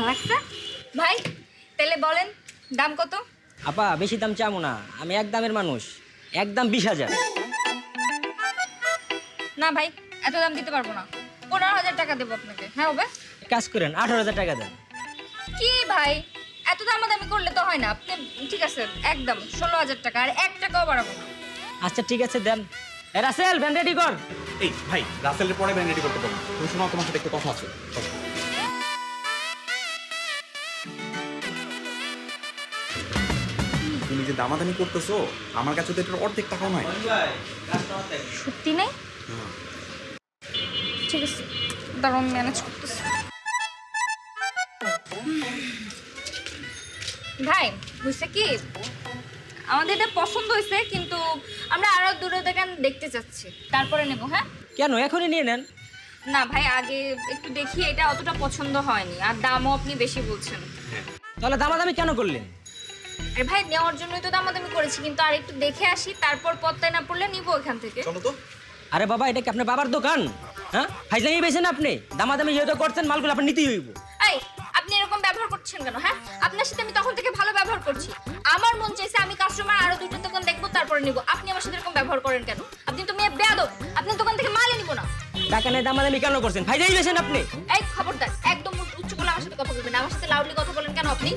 ভালো লাগছে ভাই। তাহলে বলেন দাম কত? আপা বেশি দাম চামো না, আমি এক দামের মানুষ, একদম 20,000। না ভাই, এত দাম দিতে পারবো না। 15,000 টাকা দেবো আপনাকে। হ্যাঁ হবে? কাজ করেন 18,000 টাকা দেন। কি ভাই, এত দামাদামি করলে তো হয় না। আপনি ঠিক আছে একদম 16,000 টাকা, আর 1 টাকাও বাড়াবো না। আচ্ছা ঠিক আছে দেন। এ রাসেল ভ্যান রেডি কর। এই ভাই, রাসেলের পরে ব্যান্ড রেডি করতে পারবো। তুমি শোনো, তোমার সাথে একটু কথা আছে। তুমি যে দামাদামি করতেছো, আমার কাছে তো এটার অর্ধেক টাকাও নাই। সত্যি নেই? ঠিক আছে দাঁড়ান, ম্যানেজ করতেছি। ভাই বুঝছে কি, আমাদের এটা পছন্দ হয়েছে, কিন্তু আমরা আরো দূরে দোকান দেখতে চাচ্ছি, তারপরে নেব। হ্যাঁ কেন এখনই নিয়ে নেন। না ভাই, আগে একটু দেখি, এটা অতটা পছন্দ হয়নি, আর দামও আপনি বেশি বলছেন। তাহলে দামাদামি কেন করলেন? আরে ভাই, নেওয়ার জন্যই তো দামাদামি করেছি, কিন্তু আর একটু দেখে আসি, তারপর পত্তায় না পড়লে নিবো এখান থেকে। চলো তো। আরে বাবা, এটা কি আপনার বাবার দোকান? হ্যাঁ, ফাইজলামি বেছেন আপনি। দামাদামি যেহেতু করছেন, মালগুলো আপনি নিতেই হইব। এই, আপনি এরকম ব্যবহার করছেন কেন? হ্যাঁ, আপনার সাথে আমি তখন থেকে ভালো ব্যবহার করছি। আমার মন চাইছে আমি কাস্টমার আরো দুটো দোকান দেখবো, তারপরে নিব। আপনি আমার সাথে এরকম ব্যবহার করেন কেন? আপনি তো মেয়ে বেয়াদব। আপনার দোকান থেকে মালই নিব না। টাকা নেই দামাদামি কেন করছেন? ফাইজলামি বেছেন আপনি। এই খবরদার, একদম উচ্চ গলায় আমার সাথে কথা বলবেন না। আমার সাথে লাউডলি কথা বলেন কেন আপনি?